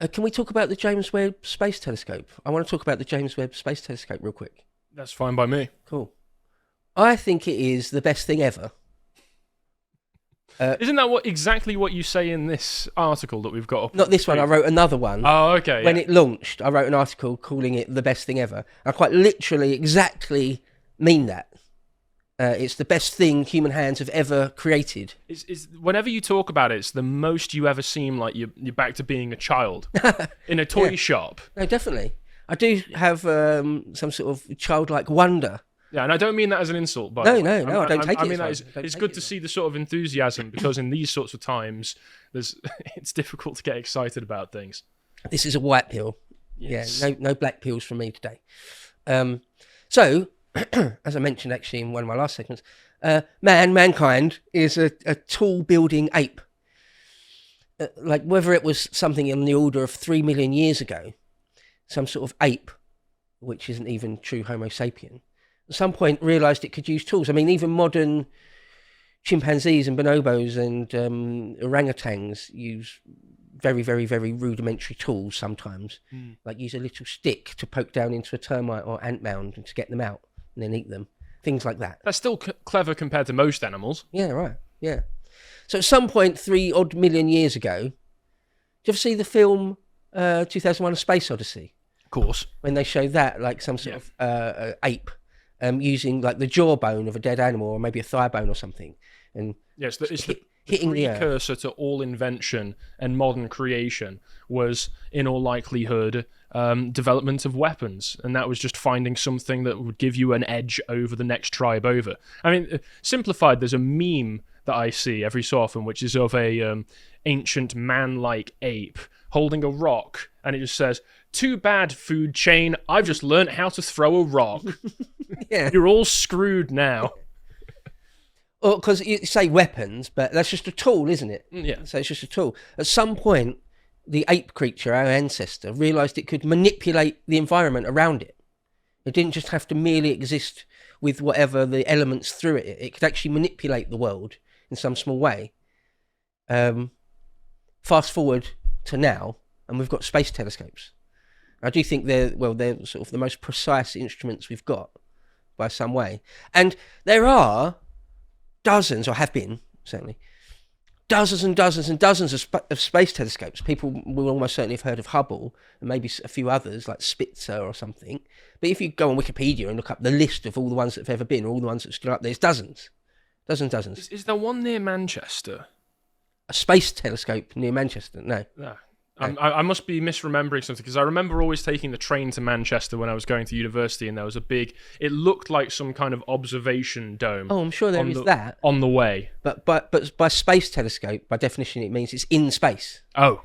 Can we talk about the James Webb Space Telescope? I want to talk about the James Webb Space Telescope real quick. That's fine by me. Cool. I think it is the best thing ever. Isn't that exactly what you say in this article that we've got up? Not this one, I wrote another one. Oh, okay. When it launched, I wrote an article calling it the best thing ever. I quite literally, exactly mean that. It's the best thing human hands have ever created. Whenever you talk about it, it's the most you ever seem like you're back to being a child in a toy shop. No, definitely. I do have some sort of childlike wonder. Yeah, and I don't mean that as an insult, but No, I don't take it. I mean, it's good to see the sort of enthusiasm, because in these sorts of times, it's difficult to get excited about things. This is a white pill. Yes. Yeah, no black pills from me today. So, as I mentioned actually in one of my last segments, mankind is a tool-building ape. Like whether it was something in the order of 3 million years ago, some sort of ape, which isn't even true Homo sapien, at some point realised it could use tools. I mean, even modern chimpanzees and bonobos and orangutans use very, very, very rudimentary tools sometimes. Like use a little stick to poke down into a termite or ant mound and to get them out and then eat them. Things like that. That's still clever compared to most animals. Yeah, right. Yeah. So at some point, 3 odd million years ago, did you ever see the film 2001: A Space Odyssey? Of course. When they show that, like some sort of ape using like the jawbone of a dead animal or maybe a thigh bone or something. And yes, it's the hitting the precursor to all invention and modern creation was, in all likelihood, development of weapons. And that was just finding something that would give you an edge over the next tribe over. I mean, simplified, there's a meme that I see every so often, which is of a ancient man-like ape holding a rock, and it just says, "Too bad, food chain, I've just learnt how to throw a rock." Yeah. You're all screwed now. Well, because you say weapons, but that's just a tool, isn't it? Yeah. So it's just a tool. At some point, the ape creature, our ancestor, realised it could manipulate the environment around it. It didn't just have to merely exist with whatever the elements threw at it. It could actually manipulate the world in some small way. Fast forward to now, and we've got space telescopes. I do think they're sort of the most precise instruments we've got by some way. And there are dozens, or have been, certainly, dozens and dozens and dozens of space telescopes. People will almost certainly have heard of Hubble, and maybe a few others, like Spitzer or something. But if you go on Wikipedia and look up the list of all the ones that have ever been, or all the ones that are still up there, there's dozens. Dozens. Is there one near Manchester? A space telescope near Manchester? No. No. I must be misremembering something, because I remember always taking the train to Manchester when I was going to university, and there was it looked like some kind of observation dome. Oh, I'm sure there is that. On the way. But by space telescope, by definition, it means it's in space. Oh.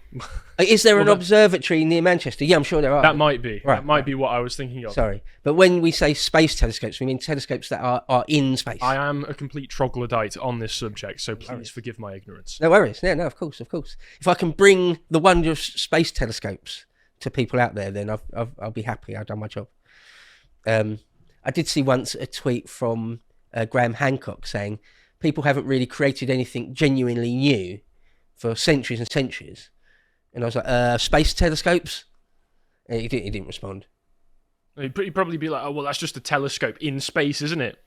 Is there an observatory near Manchester? Yeah, I'm sure there are. That might be. Right, that might be what I was thinking of. Sorry. But when we say space telescopes, we mean telescopes that are in space. I am a complete troglodyte on this subject, so please forgive my ignorance. No worries. Yeah, no, of course. If I can bring the wonder of space telescopes to people out there, then I'll be happy. I've done my job. I did see once a tweet from Graham Hancock saying people haven't really created anything genuinely new for centuries and centuries. And I was like, space telescopes? And he didn't respond. He'd probably be like, oh, well, that's just a telescope in space, isn't it?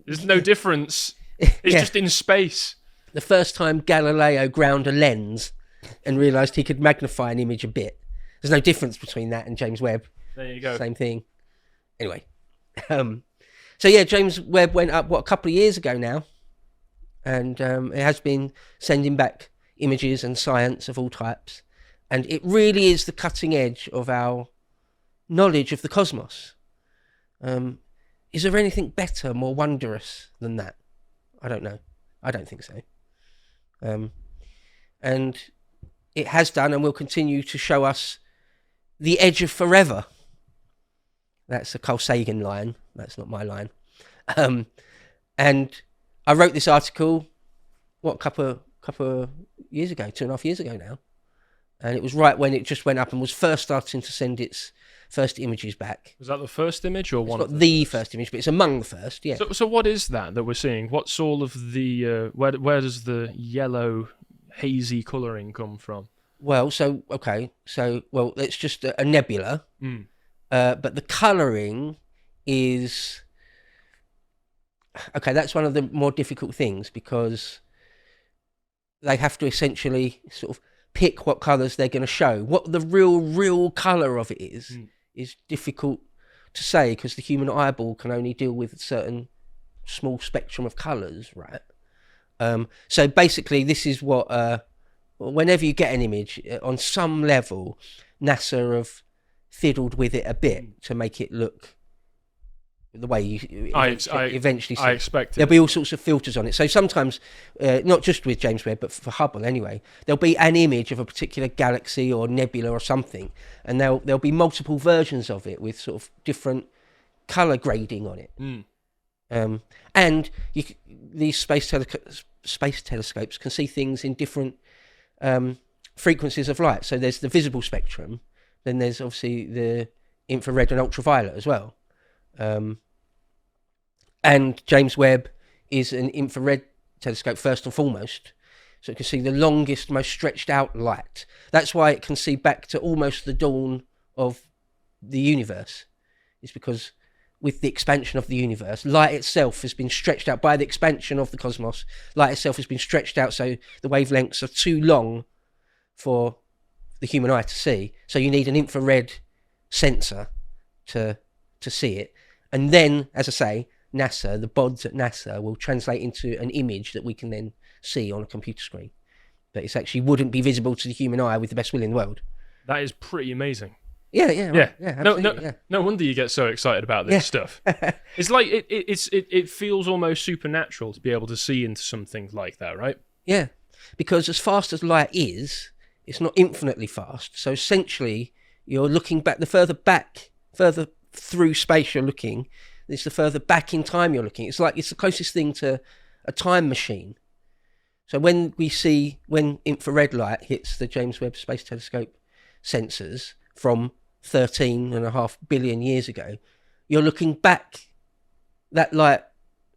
There's no difference. It's just in space. The first time Galileo ground a lens and realised he could magnify an image a bit. There's no difference between that and James Webb. There you go. Same thing. Anyway. So yeah, James Webb went up, a couple of years ago now. And it has been sending back images and science of all types. And it really is the cutting edge of our knowledge of the cosmos. Is there anything better, more wondrous than that? I don't know. I don't think so. And it has done and will continue to show us the edge of forever. That's a Carl Sagan line. That's not my line. And I wrote this article, a couple of years ago, 2.5 years ago now. And it was right when it just went up and was first starting to send its first images back. Was that the first image or one? It's not the first image, but it's among the first, yeah. So what is that we're seeing? What's all of the... where does the yellow, hazy colouring come from? Well, so okay, so well, it's just a nebula, Mm. but the colouring is okay. That's one of the more difficult things because they have to essentially sort of pick what colours they're going to show. What the real colour of it is difficult to say because the human eyeball can only deal with a certain small spectrum of colours, right? So basically, this is what whenever you get an image on some level, NASA have fiddled with it a bit to make it look the way you eventually see. I expect There'll be all sorts of filters on it. So sometimes, not just with James Webb, but for Hubble anyway, there'll be an image of a particular galaxy or nebula or something, and there'll be multiple versions of it with sort of different color grading on it. And these space telescopes can see things in different frequencies of light. So there's the visible spectrum, then there's obviously the infrared and ultraviolet as well. And James Webb is an infrared telescope first and foremost, so it can see the longest, most stretched out light. That's why it can see back to almost the dawn of the universe. It's because with the expansion of the universe, light itself has been stretched out by the expansion of the cosmos. Light itself has been stretched out, so the wavelengths are too long for the human eye to see. So you need an infrared sensor to see it. And then, as I say, NASA, the bods at NASA, will translate into an image that we can then see on a computer screen. But it actually wouldn't be visible to the human eye with the best will in the world. That is pretty amazing. Yeah, right. Absolutely, no wonder you get so excited about this stuff. It's like it feels almost supernatural to be able to see into something like that, right? Yeah, because as fast as light is, it's not infinitely fast. So essentially, you're looking back. The further through space you're looking, it's the further back in time you're looking. It's the closest thing to a time machine. So when infrared light hits the James Webb Space Telescope sensors from 13.5 billion years ago, you're looking back. That light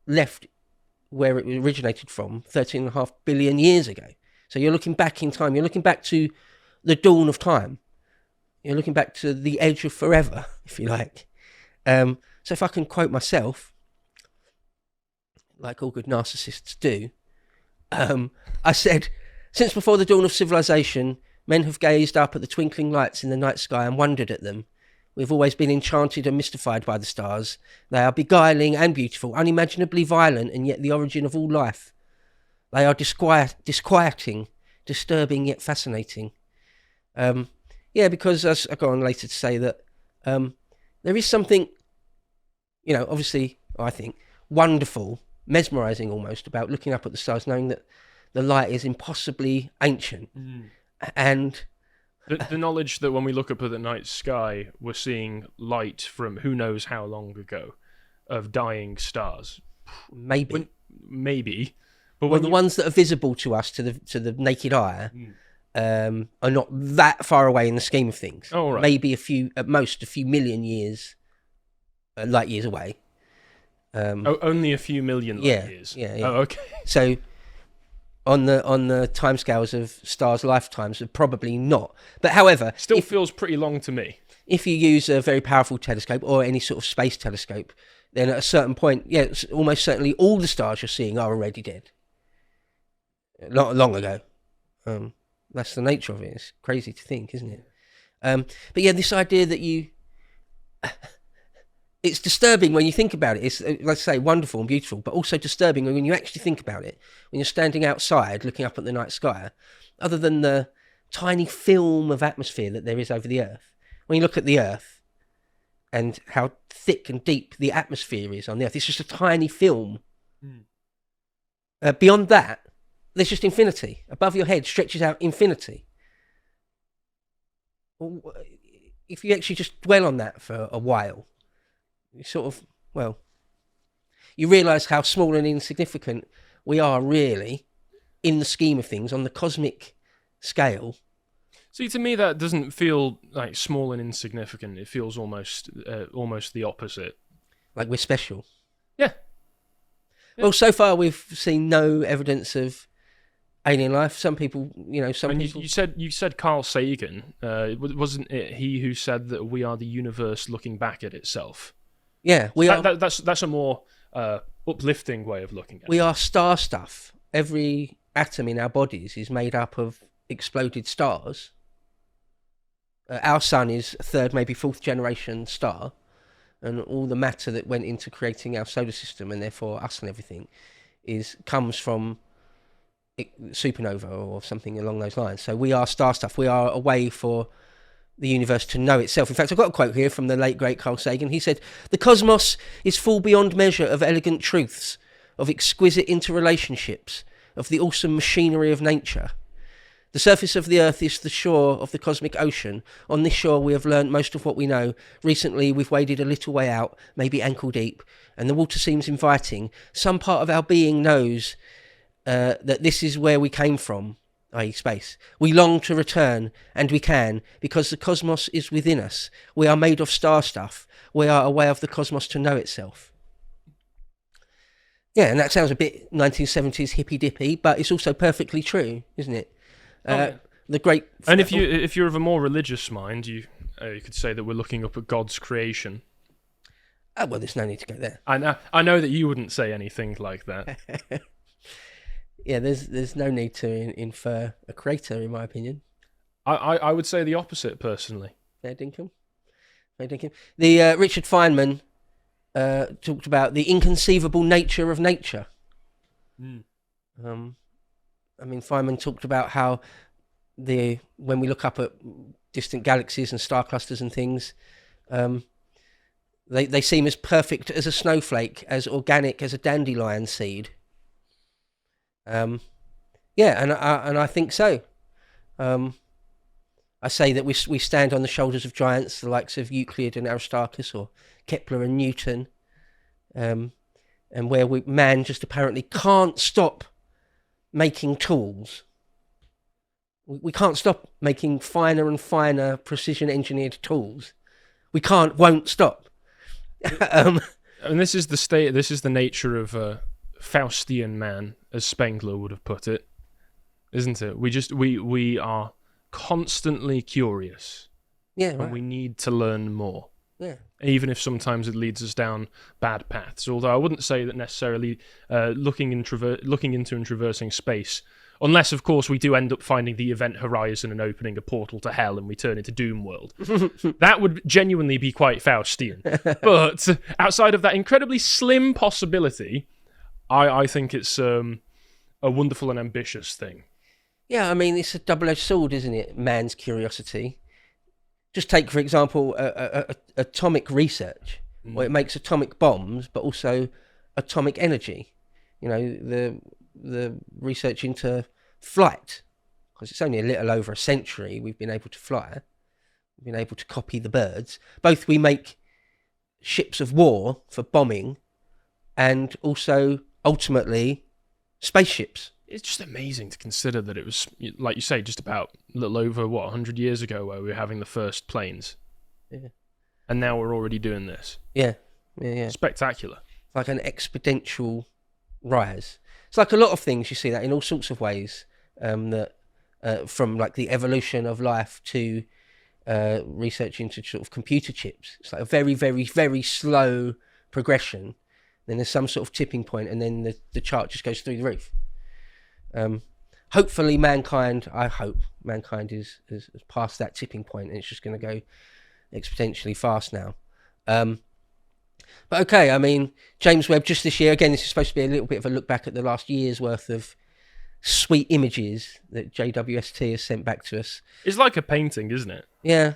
left where it originated from 13.5 billion years ago. So you're looking back in time. You're looking back to the dawn of time. You're looking back to the edge of forever, if you like. So if I can quote myself, like all good narcissists do, I said, since before the dawn of civilization, men have gazed up at the twinkling lights in the night sky and wondered at them. We've always been enchanted and mystified by the stars. They are beguiling and beautiful, unimaginably violent, and yet the origin of all life. They are disquieting, disturbing, yet fascinating. Because as I go on later to say that there is something, obviously, I think, wonderful, mesmerising almost, about looking up at the stars, knowing that the light is impossibly ancient. And the knowledge that when we look up at the night sky, we're seeing light from who knows how long ago of dying stars. Maybe. But the ones that are visible to us, to the naked eye, are not that far away in the scheme of things. Oh, right. Maybe at most a few million years, light years away. Only a few million light years. Yeah. Oh, okay. So on the timescales of stars' lifetimes, probably not. But however, still feels pretty long to me. If you use a very powerful telescope or any sort of space telescope, then at a certain point, it's almost certainly all the stars you're seeing are already dead. Long ago. That's the nature of it. It's crazy to think, isn't it? But yeah, this idea that it's disturbing when you think about it. It's, let's say, wonderful and beautiful, but also disturbing when you actually think about it. When you're standing outside looking up at the night sky, other than the tiny film of atmosphere that there is over the Earth, when you look at the Earth and how thick and deep the atmosphere is on the Earth, it's just a tiny film. Beyond that, there's just infinity. Above your head stretches out infinity. If you actually just dwell on that for a while, you sort of, you realise how small and insignificant we are really in the scheme of things on the cosmic scale. See, to me, that doesn't feel like small and insignificant. It feels almost the opposite. Like we're special. Yeah. Well, so far we've seen no evidence of alien life. Some people, some And people. you said Carl Sagan. Wasn't it he who said that we are the universe looking back at itself? Yeah, we are. That's a more uplifting way of looking at it. We are star stuff. Every atom in our bodies is made up of exploded stars. Our sun is a third, maybe fourth generation star, and all the matter that went into creating our solar system, and therefore us and everything, comes from supernova or something along those lines. So we are star stuff. We are a way for the universe to know itself. In fact, I've got a quote here from the late great Carl Sagan. He said, "The cosmos is full beyond measure of elegant truths, of exquisite interrelationships, of the awesome machinery of nature. The surface of the earth is the shore of the cosmic ocean. On this shore we have learnt most of what we know. Recently we've waded a little way out, maybe ankle deep, and the water seems inviting. Some part of our being knows that this is where we came from, i.e. space. We long to return, and we can, because the cosmos is within us. We are made of star stuff. We are a way of the cosmos to know itself." Yeah, and that sounds a bit 1970s hippy-dippy, but it's also perfectly true, isn't it? The great... And if you're of a more religious mind, you could say that we're looking up at God's creation. Oh, well, there's no need to go there. I know that you wouldn't say anything like that. Yeah, there's no need to infer a creator, in my opinion. I would say the opposite, personally. Fair dinkum. The Richard Feynman talked about the inconceivable nature of nature. Feynman talked about how when we look up at distant galaxies and star clusters and things, they seem as perfect as a snowflake, as organic as a dandelion seed. And I think so. I say that we stand on the shoulders of giants, the likes of Euclid and Aristarchus, or Kepler and Newton, and where man just apparently can't stop making tools. We can't stop making finer and finer precision-engineered tools. Won't stop. And this is the nature of Faustian man, as Spengler would have put it, isn't it? We are constantly curious. Yeah, right. And we need to learn more. Yeah. Even if sometimes it leads us down bad paths. Although I wouldn't say that necessarily looking into and traversing space, unless of course we do end up finding the event horizon and opening a portal to hell and we turn into Doom World. That would genuinely be quite Faustian. But outside of that incredibly slim possibility, I think it's a wonderful and ambitious thing. Yeah, I mean, it's a double-edged sword, isn't it? Man's curiosity. Just take, for example, atomic research, where it makes atomic bombs, but also atomic energy. The research into flight, because it's only a little over a century we've been able to fly. We've been able to copy the birds. Both we make ships of war for bombing, and also, ultimately, spaceships. It's just amazing to consider that it was, like you say, just about a little over, 100 years ago where we were having the first planes. Yeah. And now we're already doing this. Yeah. Spectacular. Like an exponential rise. It's like a lot of things, you see that in all sorts of ways, that from like the evolution of life to research into sort of computer chips. It's like a very, very, very slow progression. Then there's some sort of tipping point, and then the chart just goes through the roof. Hopefully I hope mankind is past that tipping point, and it's just going to go exponentially fast now. But okay, I mean, James Webb just this year, again, this is supposed to be a little bit of a look back at the last year's worth of sweet images that JWST has sent back to us. It's like a painting, isn't it? Yeah.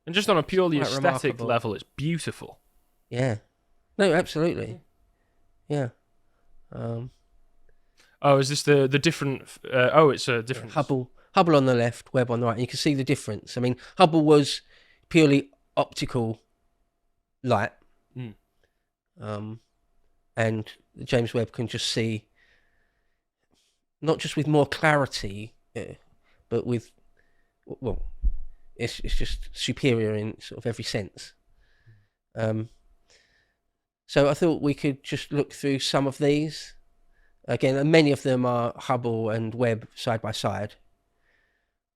And just on a purely Quite aesthetic remarkable. level, it's beautiful. Yeah. No, absolutely. Yeah. Oh, is this the different... it's a different... Hubble on the left, Webb on the right. And you can see the difference. I mean, Hubble was purely optical light. And James Webb can just see, not just with more clarity, but with, well, it's just superior in sort of every sense. So I thought we could just look through some of these. Again, and many of them are Hubble and Webb side by side.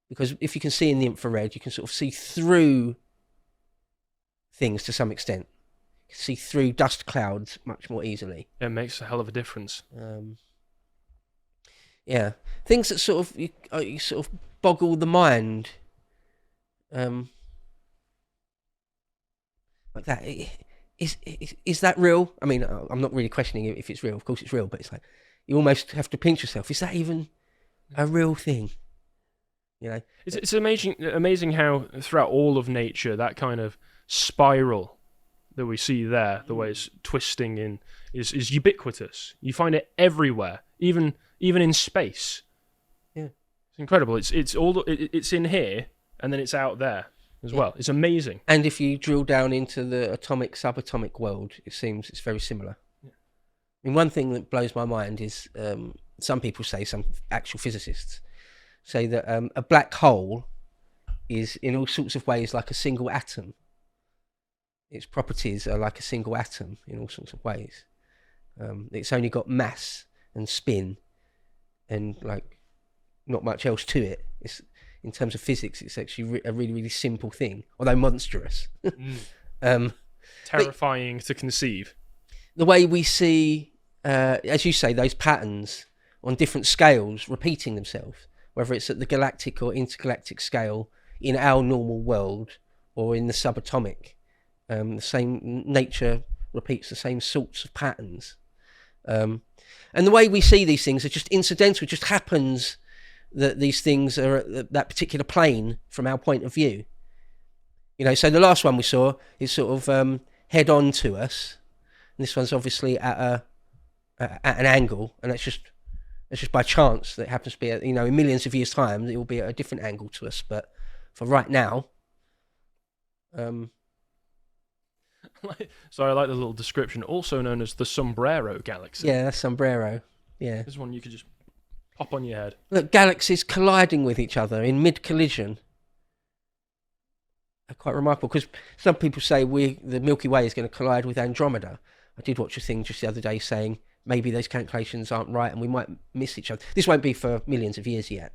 Because if you can see in the infrared, you can sort of see through things to some extent. You can see through dust clouds much more easily. It makes a hell of a difference. Yeah, things that sort of you sort of boggle the mind, like that. Is that real? I mean, I'm not really questioning if it's real. Of course, it's real, but it's like you almost have to pinch yourself. Is that even a real thing? You know, it's amazing how throughout all of nature that kind of spiral that we see there, the way it's twisting in, is ubiquitous. You find it everywhere, even in space. Yeah, it's incredible. It's in here and then it's out there as well. It's amazing. And if you drill down into the atomic, subatomic world, it seems it's very similar. Yeah. I mean, one thing that blows my mind is some people say, some actual physicists say that a black hole is in all sorts of ways like a single atom. Its properties are like a single atom in all sorts of ways. It's only got mass and spin and like not much else to it. It's, in terms of physics, it's actually a really, really simple thing, although monstrous. Terrifying to conceive. The way we see, as you say, those patterns on different scales repeating themselves, whether it's at the galactic or intergalactic scale in our normal world or in the subatomic, the same nature repeats the same sorts of patterns. And the way we see these things are just incidental. It just happens that these things are at that particular plane from our point of view. You know, so the last one we saw is sort of head on to us. And this one's obviously at an angle, and that's just by chance that it happens to be, in millions of years' time, it will be at a different angle to us. But for right now, so I like the little description, also known as the Sombrero Galaxy. Yeah, that's Sombrero. Yeah, this one you could just pop on your head. Look, galaxies colliding with each other in mid-collision are quite remarkable, because some people say the Milky Way is going to collide with Andromeda. I did watch a thing just the other day saying maybe those calculations aren't right and we might miss each other. This won't be for millions of years yet.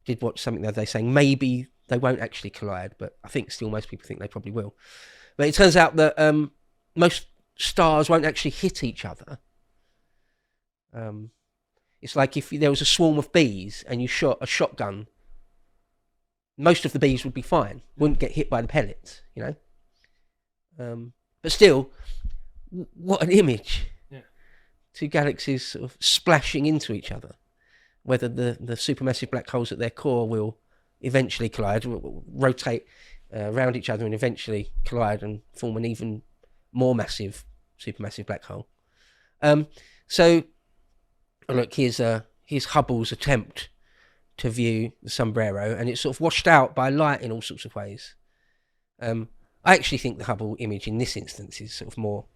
Did watch something the other day saying maybe they won't actually collide, but I think still most people think they probably will. But it turns out that most stars won't actually hit each other. It's like if there was a swarm of bees and you shot a shotgun, most of the bees would be fine, wouldn't get hit by the pellets, But still, what an image. Yeah. Two galaxies sort of splashing into each other. Whether the supermassive black holes at their core will eventually collide, will rotate around each other and eventually collide and form an even more massive supermassive black hole. So look, here's Hubble's attempt to view the Sombrero, and it's sort of washed out by light in all sorts of ways. I actually think the Hubble image in this instance is sort of more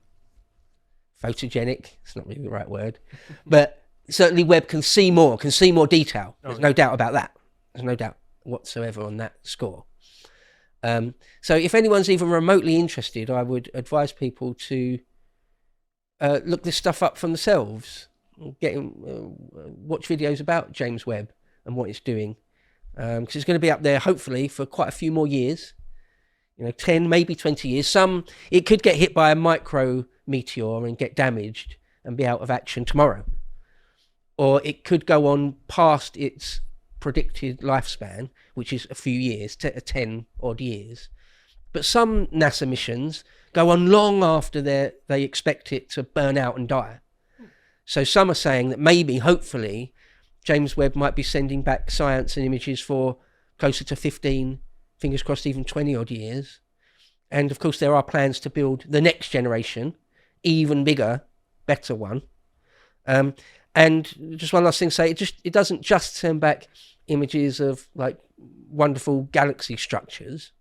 photogenic. It's not really the right word, but certainly Webb can see more detail. There's no doubt about that. There's no doubt whatsoever on that score. So if anyone's even remotely interested, I would advise people to look this stuff up for themselves. Watch videos about James Webb and what it's doing, because it's going to be up there hopefully for quite a few more years, 10 maybe 20 years. It could get hit by a micro meteor and get damaged and be out of action tomorrow, or it could go on past its predicted lifespan, which is a few years, 10 odd years. But some NASA missions go on long after they expect it to burn out and die. So some are saying that maybe, hopefully, James Webb might be sending back science and images for closer to 15, fingers crossed, even 20 odd years. And of course, there are plans to build the next generation, even bigger, better one. And just one last thing to say, it doesn't just send back images of like wonderful galaxy structures,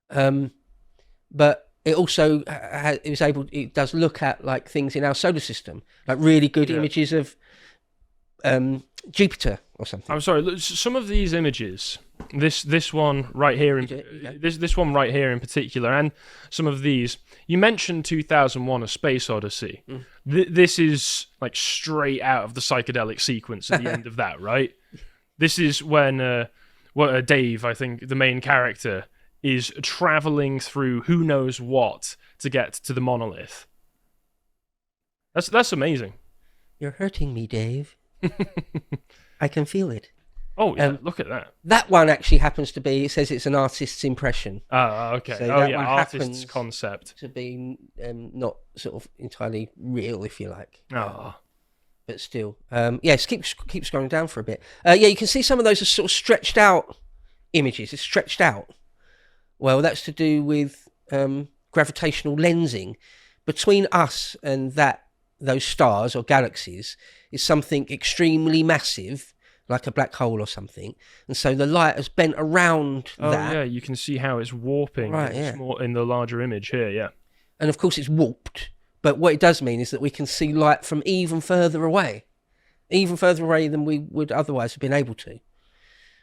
but it also it does look at like things in our solar system, like really good images of Jupiter or something. I'm sorry, some of these images This one right here in Yeah. this one right here in particular, and some of these. You mentioned 2001: A Space Odyssey. This is like straight out of the psychedelic sequence at the end of that, right? This is when Dave, I think the main character, is traveling through who knows what to get to the monolith. That's amazing. You're hurting me, Dave. I can feel it. Oh, yeah, look at that. That one actually happens to be, it says it's an artist's impression. Okay. So Oh, that yeah, one artist's happens concept. to be not sort of entirely real, if you like. Oh. But still. Yes, keep scrolling down for a bit. Yeah, you can see some of those are sort of stretched out images. It's stretched out. Well, that's to do with gravitational lensing. Between us and those stars or galaxies is something extremely massive, like a black hole or something, and so the light has bent around that. Yeah, you can see how it's warping in the larger image here, yeah. And of course it's warped, but what it does mean is that we can see light from even further away than we would otherwise have been able to.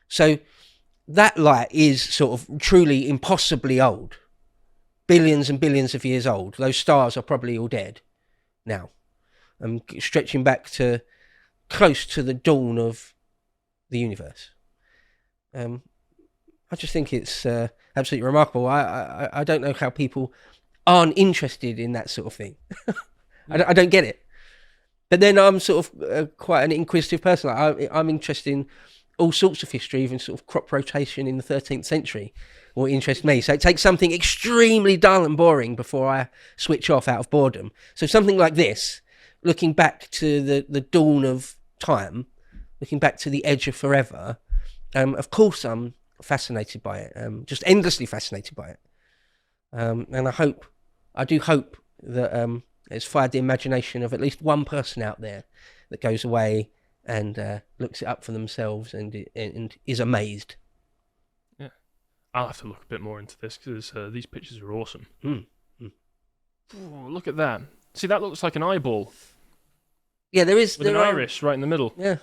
So that light is sort of truly impossibly old, billions and billions of years old. Those stars are probably all dead now, stretching back to close to the dawn of the universe. I just think it's absolutely remarkable. I don't know how people aren't interested in that sort of thing. I don't get it. But then I'm sort of quite an inquisitive person. I'm interested in all sorts of history, even sort of crop rotation in the 13th century will interest me. So it takes something extremely dull and boring before I switch off out of boredom. So something like this, looking back to the dawn of time, looking back to the edge of forever, of course I'm fascinated by it, just endlessly fascinated by it. And I do hope that it's fired the imagination of at least one person out there that goes away and looks it up for themselves and is amazed. Yeah, I'll have to look a bit more into this because these pictures are awesome. Ooh, look at that. See, that looks like an eyeball. Yeah, there is. With an iris right in the middle. Yeah.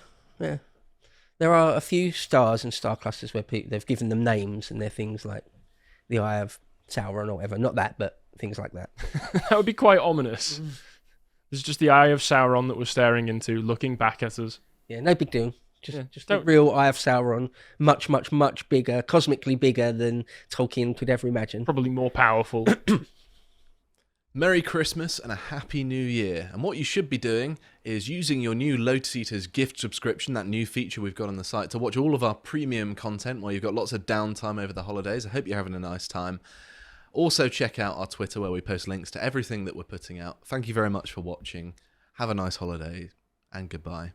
There are a few stars and star clusters where they've given them names, and they're things like the Eye of Sauron or whatever. Not that, but things like that. That would be quite ominous. There's just the Eye of Sauron that we're staring into, looking back at us. Yeah, no big deal. Just the real Eye of Sauron, much, much, much bigger, cosmically bigger than Tolkien could ever imagine. Probably more powerful. Merry Christmas and a Happy New Year. And what you should be doing is using your new Lotus Eaters gift subscription, that new feature we've got on the site, to watch all of our premium content while you've got lots of downtime over the holidays. I hope you're having a nice time. Also check out our Twitter where we post links to everything that we're putting out. Thank you very much for watching. Have a nice holiday and goodbye.